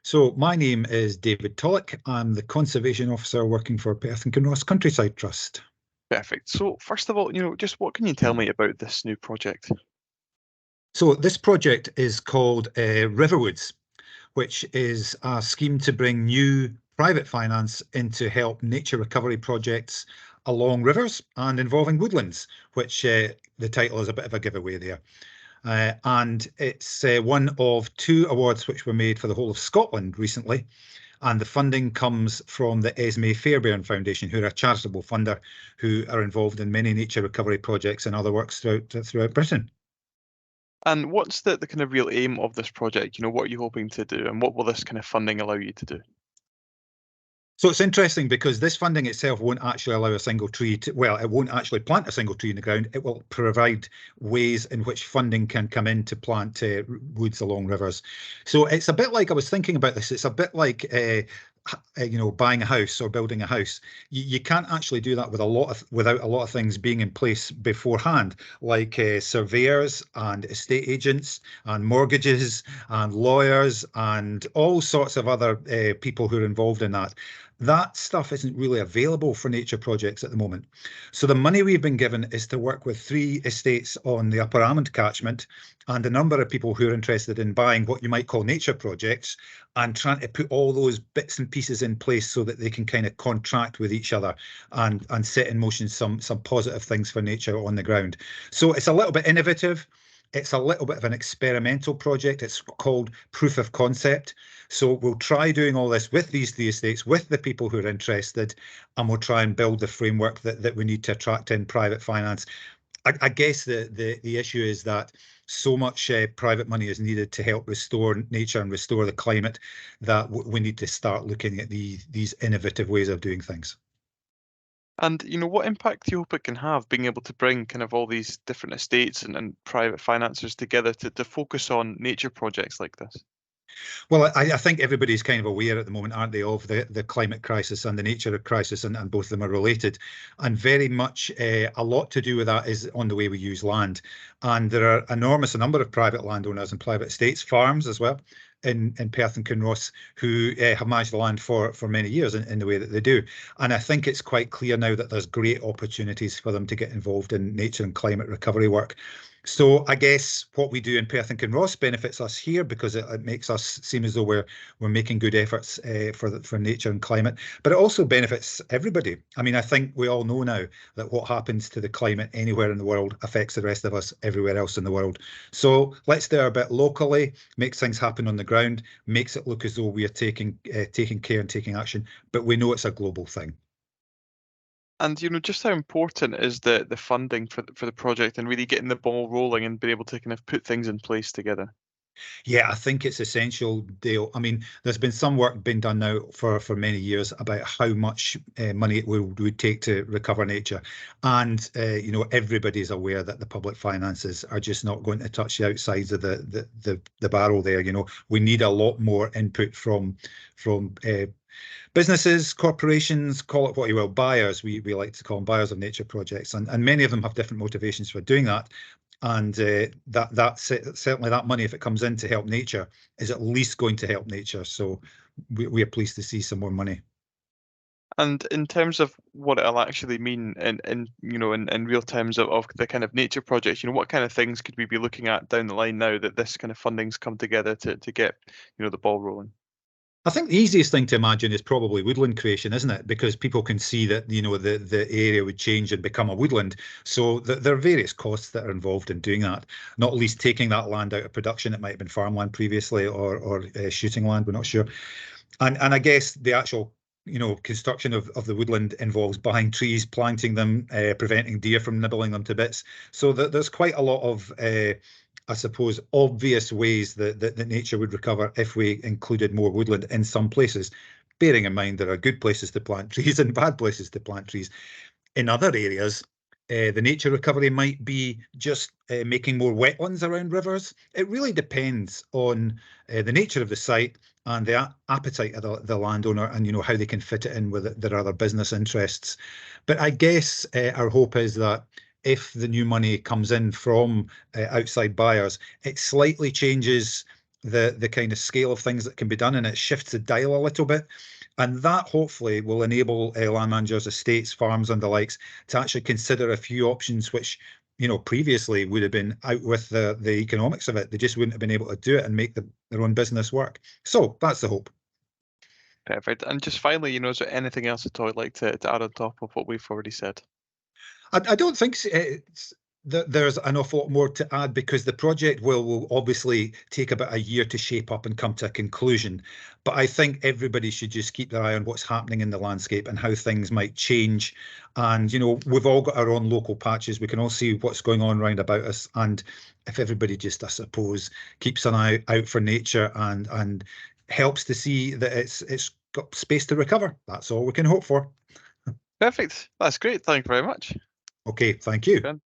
So my name is David Tollick. I'm the Conservation Officer working for Perth and Kinross Countryside Trust. Perfect. So first of all, just what can you tell me about this new project? So this project is called Riverwoods, which is a scheme to bring new private finance in to help nature recovery projects along rivers and involving woodlands, which the title is a bit of a giveaway there. And it's one of two awards which were made for the whole of Scotland recently. And the funding comes from the Esme Fairbairn Foundation, who are a charitable funder who are involved in many nature recovery projects and other works throughout Britain. And what's the kind of real aim of this project? What are you hoping to do, and what will this kind of funding allow you to do? So it's interesting because this funding itself won't actually allow a single tree to, well, it won't actually plant a single tree in the ground. It will provide ways in which funding can come in to plant woods along rivers. So it's a bit like, I was thinking about this, it's a bit like buying a house or building a house. You can't actually do that without a lot of things being in place beforehand, like surveyors and estate agents and mortgages and lawyers and all sorts of other people who are involved in that. That stuff isn't really available for nature projects at the moment. So the money we've been given is to work with 3 estates on the Upper Almond catchment and a number of people who are interested in buying what you might call nature projects and trying to put all those bits and pieces in place so that they can kind of contract with each other and set in motion some positive things for nature on the ground. So it's a little bit innovative. It's a little bit of an experimental project. It's called proof of concept. So we'll try doing all this with these 3 estates, with the people who are interested, and we'll try and build the framework that we need to attract in private finance. I guess the issue is that so much private money is needed to help restore nature and restore the climate that we need to start looking at these innovative ways of doing things. And what impact do you hope it can have, being able to bring kind of all these different estates and private financiers together to focus on nature projects like this? Well, I think everybody's kind of aware at the moment, aren't they, of the climate crisis and the nature crisis, and both of them are related. And very much a lot to do with that is on the way we use land. And there are enormous number of private landowners and private estates, farms as well, in Perth and Kinross, who have managed the land for many years in the way that they do. And I think it's quite clear now that there's great opportunities for them to get involved in nature and climate recovery work. So I guess what we do in Perth and Kinross benefits us here because it makes us seem as though we're making good efforts for nature and climate, but it also benefits everybody. I mean, I think we all know now that what happens to the climate anywhere in the world affects the rest of us everywhere else in the world. So let's do our bit locally, makes things happen on the ground, makes it look as though we are taking care and taking action, but we know it's a global thing. And just how important is the funding for the project and really getting the ball rolling and being able to kind of put things in place together? Yeah, I think it's essential, Dale. I mean, there's been some work being done now for many years about how much money it would take to recover nature. And, everybody's aware that the public finances are just not going to touch the outsides of the barrel there. We need a lot more input from businesses, corporations, call it what you will, buyers. We like to call them buyers of nature projects. And many of them have different motivations for doing that. And certainly that money, if it comes in to help nature, is at least going to help nature. So we are pleased to see some more money. And in terms of what it'll actually mean in real terms of the kind of nature projects, what kind of things could we be looking at down the line now that this kind of funding's come together to get, the ball rolling? I think the easiest thing to imagine is probably woodland creation, isn't it? Because people can see that, the area would change and become a woodland. So there are various costs that are involved in doing that, not least taking that land out of production. It might have been farmland previously or shooting land, we're not sure. And I guess the actual construction of the woodland involves buying trees, planting them, preventing deer from nibbling them to bits. So there's quite a lot of I suppose, obvious ways that nature would recover if we included more woodland in some places, bearing in mind there are good places to plant trees and bad places to plant trees. In other areas, the nature recovery might be just making more wetlands around rivers. It really depends on the nature of the site and the appetite of the landowner and, how they can fit it in with their other business interests. But I guess our hope is that if the new money comes in from outside buyers, it slightly changes the kind of scale of things that can be done, and it shifts the dial a little bit. And that hopefully will enable land managers, estates, farms, and the likes to actually consider a few options which, previously would have been out with the economics of it. They just wouldn't have been able to do it and make their own business work. So that's the hope. Perfect. And just finally, is there anything else at all you'd like to add on top of what we've already said? I don't think there's an awful lot more to add, because the project will obviously take about a year to shape up and come to a conclusion. But I think everybody should just keep their eye on what's happening in the landscape and how things might change. And, we've all got our own local patches. We can all see what's going on round about us. And if everybody just, I suppose, keeps an eye out for nature and helps to see that it's got space to recover, that's all we can hope for. Perfect. That's great. Thank you very much. Okay, thank you. Ben.